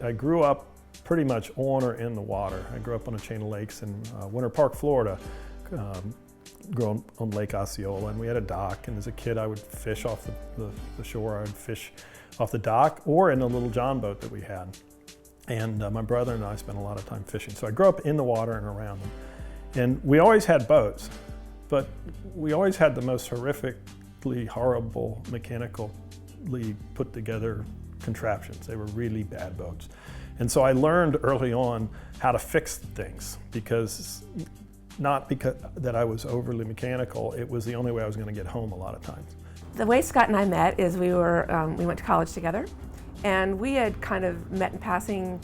I grew up pretty much on or in the water. I grew up on a chain of lakes in Winter Park, Florida, growing on Lake Osceola, and we had a dock, and as a kid I would fish off the shore. I would fish off the dock or in a little John boat that we had. And my brother and I spent a lot of time fishing. So I grew up in the water and around them. And we always had boats, but we always had the most horrifically horrible, mechanically put together contraptions. They were really bad boats. And so I learned early on how to fix things, not because that I was overly mechanical, it was the only way I was going to get home a lot of times. The way Scott and I met is we went to college together, and we had kind of met in passing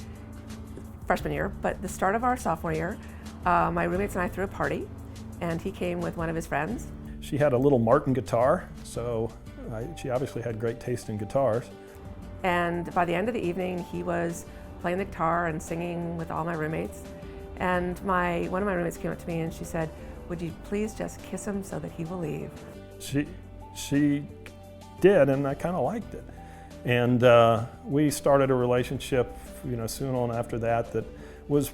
freshman year, but the start of our sophomore year, my roommates and I threw a party, and he came with one of his friends. She had a little Martin guitar, so she obviously had great taste in guitars. And by the end of the evening, he was playing the guitar and singing with all my roommates. And one of my roommates came up to me and she said, "Would you please just kiss him so that he will leave?" She did, and I kind of liked it. And we started a relationship, soon on after that was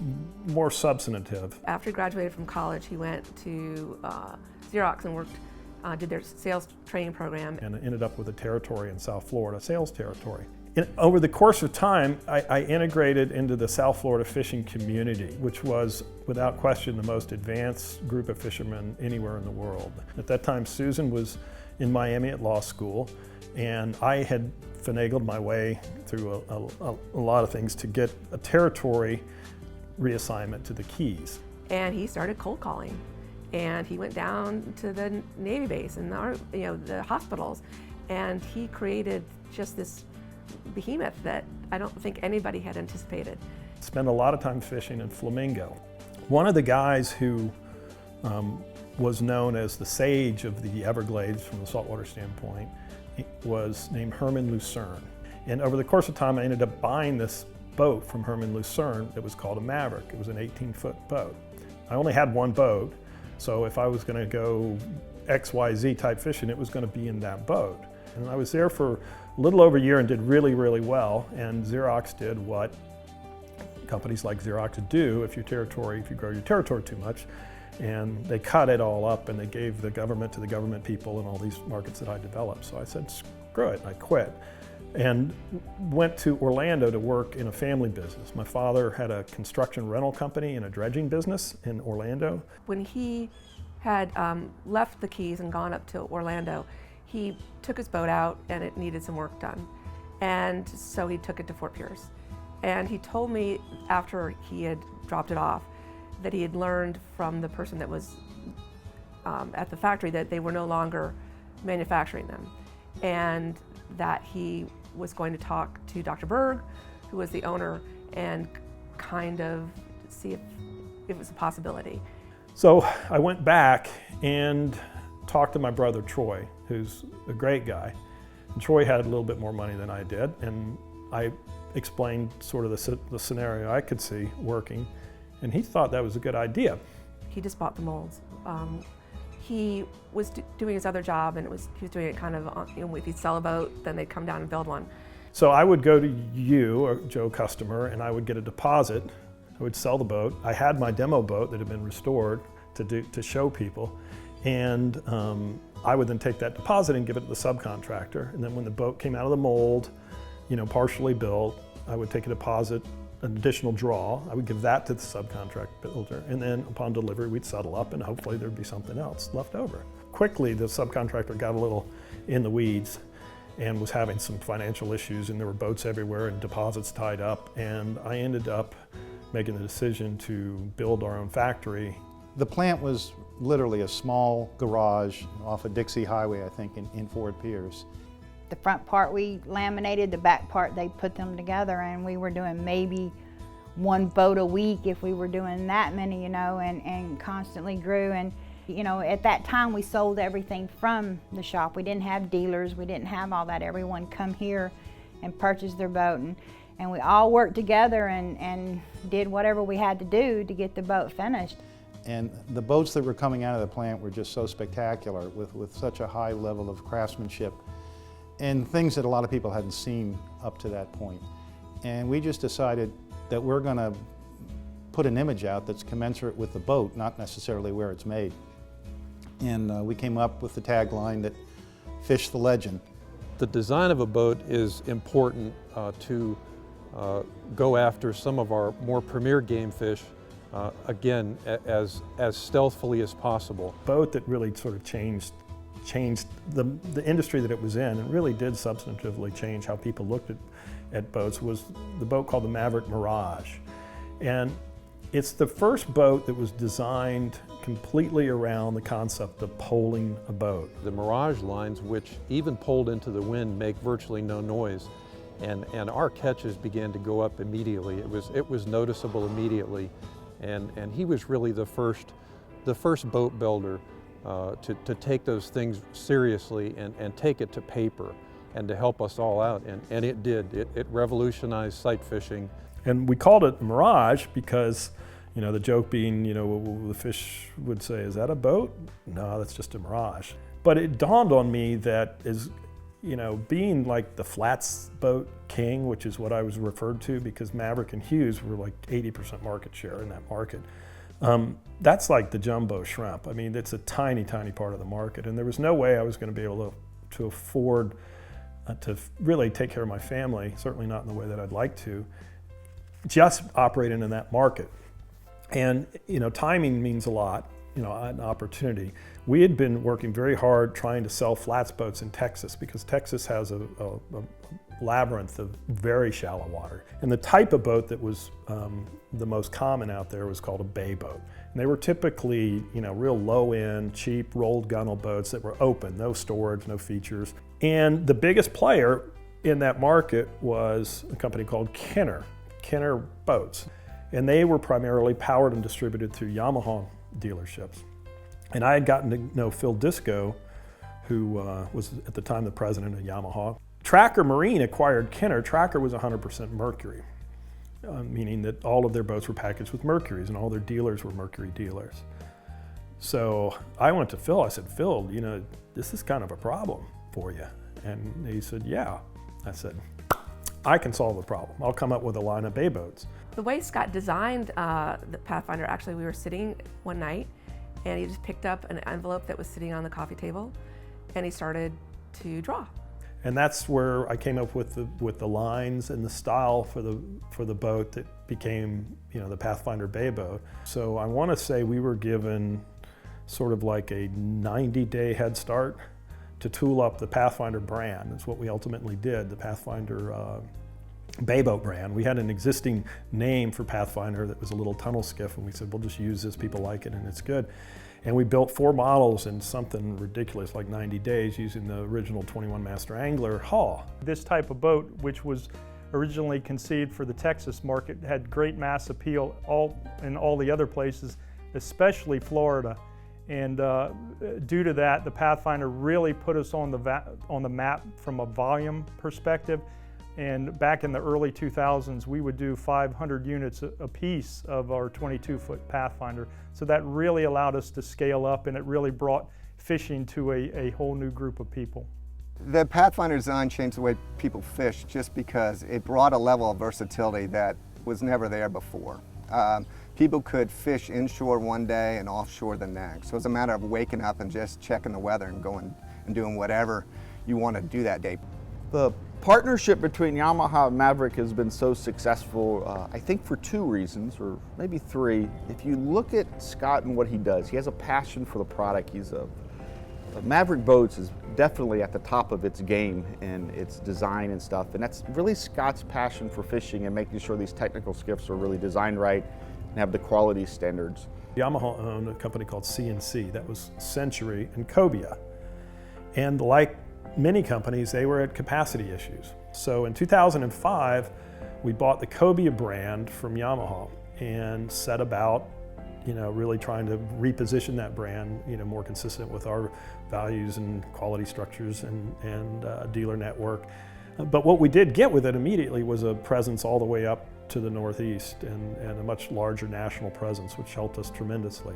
more substantive. After he graduated from college, he went to Xerox and did their sales training program. And ended up with a territory in South Florida, sales territory. Over the course of time, I integrated into the South Florida fishing community, which was, without question, the most advanced group of fishermen anywhere in the world. At that time, Susan was in Miami at law school, and I had finagled my way through a lot of things to get a territory reassignment to the Keys. And he started cold calling, and he went down to the Navy base and the hospitals, and he created just this behemoth that I don't think anybody had anticipated. Spent a lot of time fishing in Flamingo. One of the guys who was known as the sage of the Everglades from the saltwater standpoint was named Herman Lucerne. And over the course of time, I ended up buying this boat from Herman Lucerne that was called a Maverick. It was an 18-foot boat. I only had one boat, so if I was going to go XYZ type fishing, it was going to be in that boat. And I was there for a little over a year and did really, really well. And Xerox did what companies like Xerox do if you grow your territory too much. And they cut it all up and they gave the government to the government people in all these markets that I developed. So I said, screw it, I quit. And went to Orlando to work in a family business. My father had a construction rental company and a dredging business in Orlando. When he had left the Keys and gone up to Orlando, he took his boat out and it needed some work done. And so he took it to Fort Pierce. And he told me after he had dropped it off that he had learned from the person that was at the factory that they were no longer manufacturing them. And that he was going to talk to Dr. Berg, who was the owner, and kind of see if it was a possibility. So I went back and talked to my brother Troy, who's a great guy. And Troy had a little bit more money than I did, and I explained sort of the scenario I could see working, and he thought that was a good idea. He just bought the molds. He was doing his other job, and he was doing it kind of, if he'd sell a boat, then they'd come down and build one. So I would go to you, a Joe customer, and I would get a deposit. I would sell the boat. I had my demo boat that had been restored to show people, and I would then take that deposit and give it to the subcontractor. And then when the boat came out of the mold, partially built, I would take a deposit, an additional draw. I would give that to the subcontract builder, and then upon delivery we'd settle up and hopefully there'd be something else left over. Quickly the subcontractor got a little in the weeds and was having some financial issues, and there were boats everywhere and deposits tied up, and I ended up making the decision to build our own factory. The plant was literally a small garage off of Dixie Highway, I think, in Fort Pierce. The front part we laminated, the back part they put them together, and we were doing maybe one boat a week if we were doing that many, and constantly grew. And at that time we sold everything from the shop. We didn't have dealers, we didn't have all that. Everyone come here and purchase their boat, and we all worked together and did whatever we had to do to get the boat finished. And the boats that were coming out of the plant were just so spectacular with such a high level of craftsmanship and things that a lot of people hadn't seen up to that point. And we just decided that we're going to put an image out that's commensurate with the boat, not necessarily where it's made. And we came up with the tagline that "Fish the Legend." The design of a boat is important to go after some of our more premier game fish, again, as stealthily as possible. Boat that really sort of changed the industry that it was in, and really did substantively change how people looked at boats, was the boat called the MAVERICK Mirage. And it's the first boat that was designed completely around the concept of poling a boat. The Mirage lines, which even poled into the wind, make virtually no noise. And our catches began to go up immediately. It was noticeable immediately. And he was really the first boat builder to take those things seriously and take it to paper and to help us all out. And it did. It revolutionized sight fishing. And we called it Mirage because, you know, the joke being, you know, the fish would say, "Is that a boat?" "No, that's just a Mirage." But it dawned on me that, as you know, being like the flats boat king, which is what I was referred to, because Maverick and Hughes were like 80% market share in that market. That's like the jumbo shrimp. I mean, it's a tiny, tiny part of the market, and there was no way I was going to be able to afford to really take care of my family, certainly not in the way that I'd like to, just operating in that market. And, you know, timing means a lot, you know, an opportunity. We had been working very hard trying to sell flats boats in Texas, because Texas has a labyrinth of very shallow water. And the type of boat that was the most common out there was called a bay boat. And they were typically, you know, real low-end, cheap, rolled gunnel boats that were open, no storage, no features. And the biggest player in that market was a company called Kenner Boats. And they were primarily powered and distributed through Yamaha dealerships. And I had gotten to know Phil Disco, who was at the time the president of Yamaha. Tracker Marine acquired Kenner. Tracker was 100% Mercury, meaning that all of their boats were packaged with Mercuries, and all their dealers were Mercury dealers. So I went to Phil. I said, "Phil, you know, this is kind of a problem for you." And he said, "Yeah." I said, "I can solve the problem. I'll come up with a line of bay boats." The way Scott designed the Pathfinder, actually, we were sitting one night and he just picked up an envelope that was sitting on the coffee table and he started to draw. And that's where I came up with the lines and the style for the boat that became, you know, the Pathfinder Bay boat. So I want to say we were given sort of like a 90-day head start to tool up the Pathfinder brand. That's what we ultimately did, the Pathfinder Bay boat brand. We had an existing name for Pathfinder that was a little tunnel skiff, and we said, we'll just use this, people like it, and it's good. And we built 4 models in something ridiculous like 90 days using the original 21 Master Angler hull. This type of boat, which was originally conceived for the Texas market, had great mass appeal in all the other places, especially Florida. And due to that, the Pathfinder really put us on the map from a volume perspective. And back in the early 2000s, we would do 500 units a piece of our 22-foot Pathfinder. So that really allowed us to scale up, and it really brought fishing to a whole new group of people. The Pathfinder design changed the way people fish just because it brought a level of versatility that was never there before. People could fish inshore one day and offshore the next. So it's a matter of waking up and just checking the weather and going and doing whatever you want to do that day. The partnership between Yamaha and Maverick has been so successful, I think for 2 reasons, or maybe 3. If you look at Scott and what he does, he has a passion for the product. Maverick Boats is definitely at the top of its game in its design and stuff, and that's really Scott's passion for fishing and making sure these technical skiffs are really designed right and have the quality standards. Yamaha owned a company called CNC, that was Century and Cobia. And like many companies, they were at capacity issues. So in 2005, we bought the Cobia brand from Yamaha and set about, you know, really trying to reposition that brand, you know, more consistent with our values and quality structures and dealer network. But what we did get with it immediately was a presence all the way up to the Northeast and a much larger national presence, which helped us tremendously.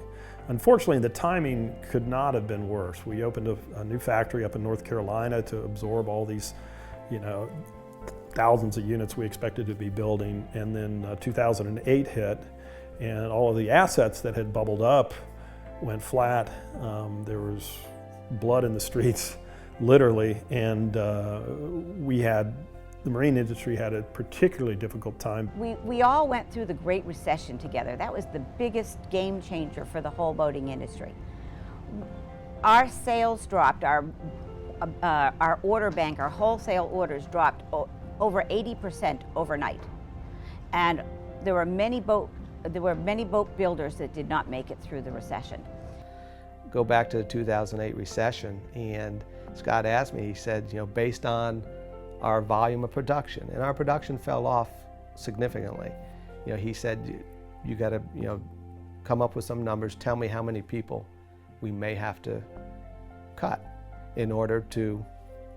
Unfortunately, the timing could not have been worse. We opened a new factory up in North Carolina to absorb all these, you know, thousands of units we expected to be building, and then 2008 hit, and all of the assets that had bubbled up went flat. There was blood in the streets, literally, and the marine industry had a particularly difficult time. We all went through the Great Recession together. That was the biggest game changer for the whole boating industry. Our sales dropped, our order bank, our wholesale orders dropped over 80% overnight. And there were many boat builders that did not make it through the recession. Go back to the 2008 recession, and Scott asked me, he said, based on our volume of production, and our production fell off significantly. He said, you got to, come up with some numbers, tell me how many people we may have to cut in order to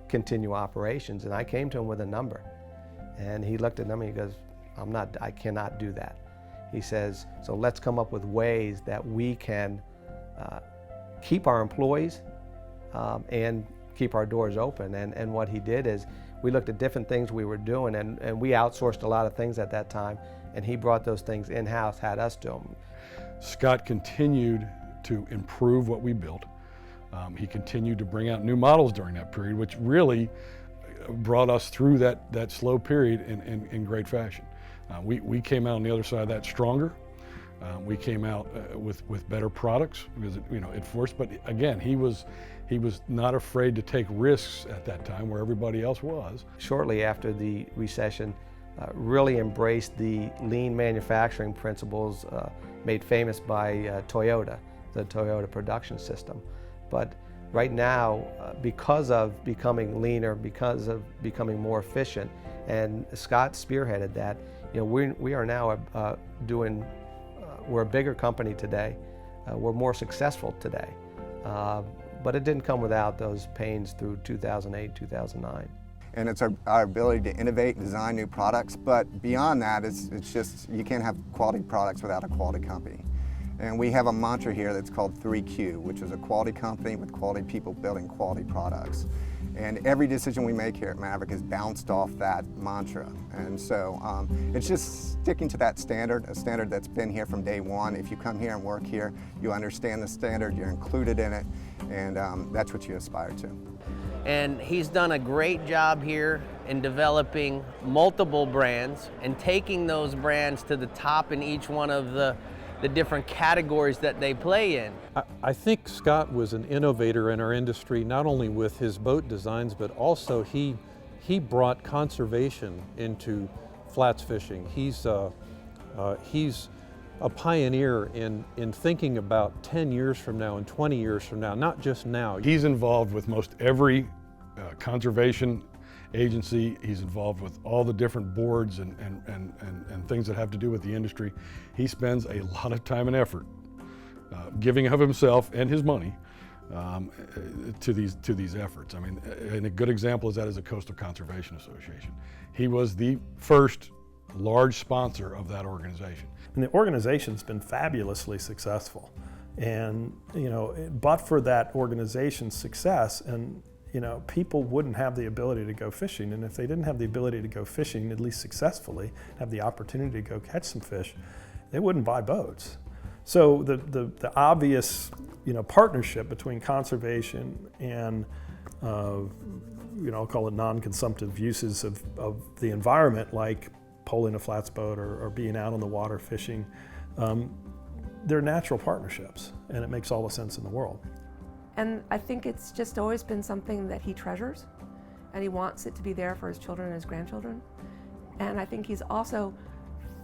continue operations. And I came to him with a number, and he looked at them and he goes, I cannot do that. He says, so let's come up with ways that we can keep our employees and keep our doors open. And what he did is, we looked at different things we were doing, and we outsourced a lot of things at that time, and he brought those things in-house, had us do them. Scott continued to improve what we built. He continued to bring out new models during that period, which really brought us through that slow period in great fashion. We came out on the other side of that stronger. We came out with better products because it forced. But again, he was not afraid to take risks at that time where everybody else was. Shortly after the recession, really embraced the lean manufacturing principles made famous by Toyota, the Toyota production system. But right now, because of becoming leaner, because of becoming more efficient, and Scott spearheaded that, we are now we're a bigger company today. We're more successful today. But it didn't come without those pains through 2008, 2009. And it's our ability to innovate and design new products, but beyond that, it's just, you can't have quality products without a quality company. And we have a mantra here that's called 3Q, which is a quality company with quality people building quality products. And every decision we make here at Maverick is bounced off that mantra. And so it's just sticking to that standard, a standard that's been here from day one. If you come here and work here, you understand the standard, you're included in it, and that's what you aspire to. And he's done a great job here in developing multiple brands and taking those brands to the top in each one of the different categories that they play in. I think Scott was an innovator in our industry, not only with his boat designs, but also he brought conservation into flats fishing. He's a pioneer in thinking about 10 years from now and 20 years from now, not just now. He's involved with most every conservation agency. He's involved with all the different boards and things that have to do with the industry. He spends a lot of time and effort giving of himself and his money to these efforts. I mean, and a good example is the Coastal Conservation Association. He was the first large sponsor of that organization. And the organization's been fabulously successful. And, but for that organization's success, and people wouldn't have the ability to go fishing, and if they didn't have the ability to go fishing, at least successfully, have the opportunity to go catch some fish, they wouldn't buy boats. So the obvious, partnership between conservation and, I'll call it non-consumptive uses of the environment, like poling a flats boat or being out on the water fishing, they're natural partnerships, and it makes all the sense in the world. And I think it's just always been something that he treasures, and he wants it to be there for his children and his grandchildren. And I think he's also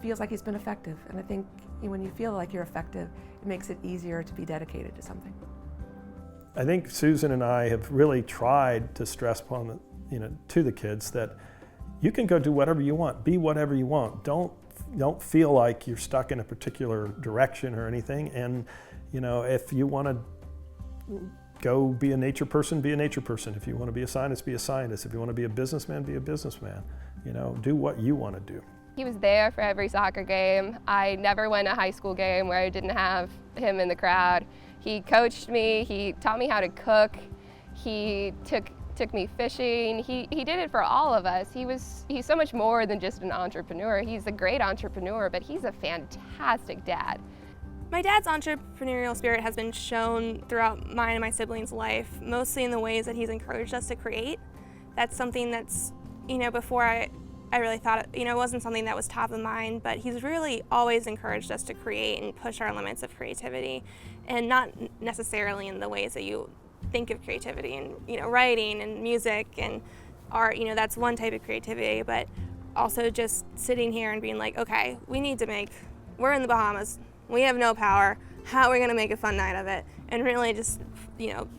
feels like he's been effective. And I think when you feel like you're effective, it makes it easier to be dedicated to something. I think Susan and I have really tried to stress upon to the kids that you can go do whatever you want, be whatever you want. Don't feel like you're stuck in a particular direction or anything. And if you want to go be a nature person, be a nature person. If you want to be a scientist, be a scientist. If you want to be a businessman, be a businessman. Do what you want to do. He was there for every soccer game. I never went to a high school game where I didn't have him in the crowd. He coached me, he taught me how to cook. He took took me fishing. He did it for all of us. He's so much more than just an entrepreneur. He's a great entrepreneur, but he's a fantastic dad. My dad's entrepreneurial spirit has been shown throughout mine and my siblings' life, mostly in the ways that he's encouraged us to create. That's something that's, before I really thought, it wasn't something that was top of mind, but he's really always encouraged us to create and push our limits of creativity, and not necessarily in the ways that you think of creativity and, writing and music and art, that's one type of creativity, but also just sitting here and being like, okay, we're in the Bahamas, we have no power, how are we gonna make a fun night of it? And really just,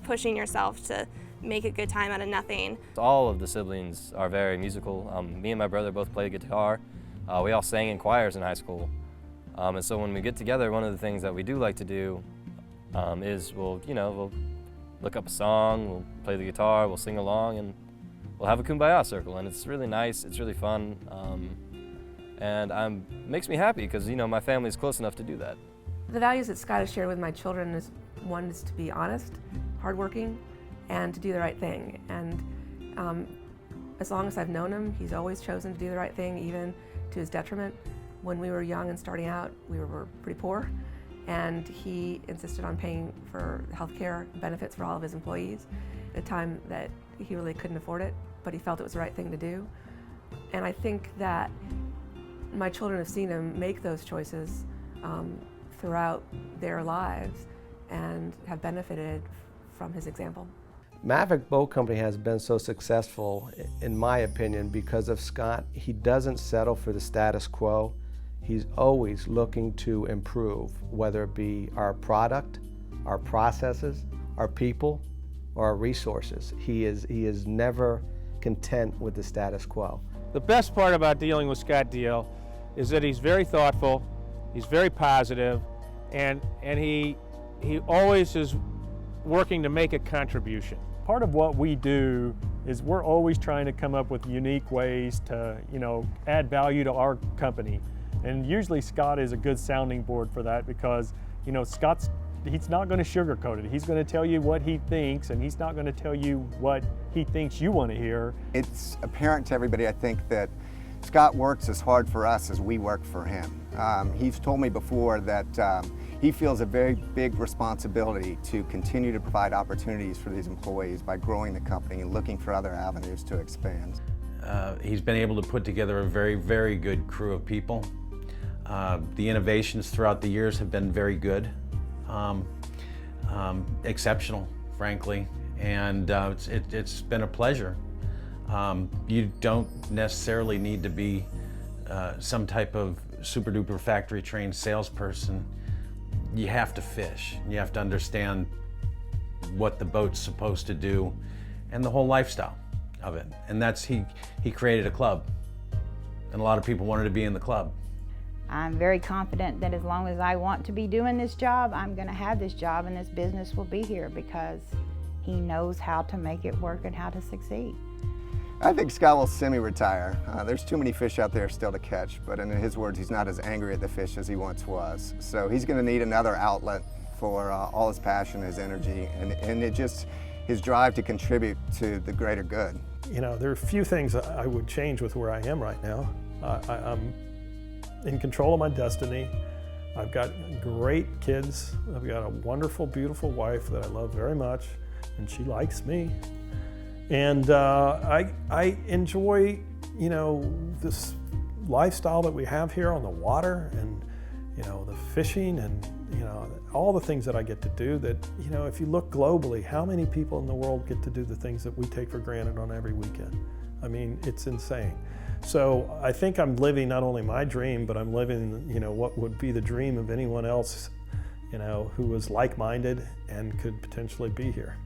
pushing yourself to make a good time out of nothing. All of the siblings are very musical. Me and my brother both play guitar. We all sang in choirs in high school. And so when we get together, one of the things that we do like to do is we'll look up a song, we'll play the guitar, we'll sing along, and we'll have a kumbaya circle. And it's really nice, it's really fun. And it makes me happy because, my family is close enough to do that. The values that Scott has shared with my children is, one is to be honest, hardworking, and to do the right thing. And as long as I've known him, he's always chosen to do the right thing, even to his detriment. When we were young and starting out, we were pretty poor, and he insisted on paying for health care benefits for all of his employees at a time that he really couldn't afford it, but he felt it was the right thing to do. And I think that my children have seen him make those choices throughout their lives and have benefited from his example. Maverick Boat Company has been so successful, in my opinion, because of Scott. He doesn't settle for the status quo. He's always looking to improve, whether it be our product, our processes, our people, or our resources. He is never content with the status quo. The best part about dealing with Scott Deal is that he's very thoughtful, he's very positive, and he always is working to make a contribution. Part of what we do is we're always trying to come up with unique ways to, add value to our company. And usually Scott is a good sounding board for that because, he's not going to sugarcoat it. He's going to tell you what he thinks, and he's not going to tell you what he thinks you want to hear. It's apparent to everybody, I think, that Scott works as hard for us as we work for him. He's told me before that he feels a very big responsibility to continue to provide opportunities for these employees by growing the company and looking for other avenues to expand. He's been able to put together a very, very good crew of people. The innovations throughout the years have been very good, exceptional, frankly, and it's been a pleasure. You don't necessarily need to be some type of super duper factory trained salesperson. You have to fish. You have to understand what the boat's supposed to do and the whole lifestyle of it. And that's, he created a club, and a lot of people wanted to be in the club. I'm very confident that as long as I want to be doing this job, I'm going to have this job and this business will be here because he knows how to make it work and how to succeed. I think Scott will semi-retire. There's too many fish out there still to catch, but in his words, he's not as angry at the fish as he once was. So he's going to need another outlet for all his passion, his energy, and his drive to contribute to the greater good. There are a few things I would change with where I am right now. I'm in control of my destiny. I've got great kids. I've got a wonderful, beautiful wife that I love very much, and she likes me. And I enjoy, this lifestyle that we have here on the water, and the fishing, and all the things that I get to do. That if you look globally, how many people in the world get to do the things that we take for granted on every weekend? I mean, it's insane. So I think I'm living not only my dream, but I'm living, what would be the dream of anyone else, who was like-minded and could potentially be here.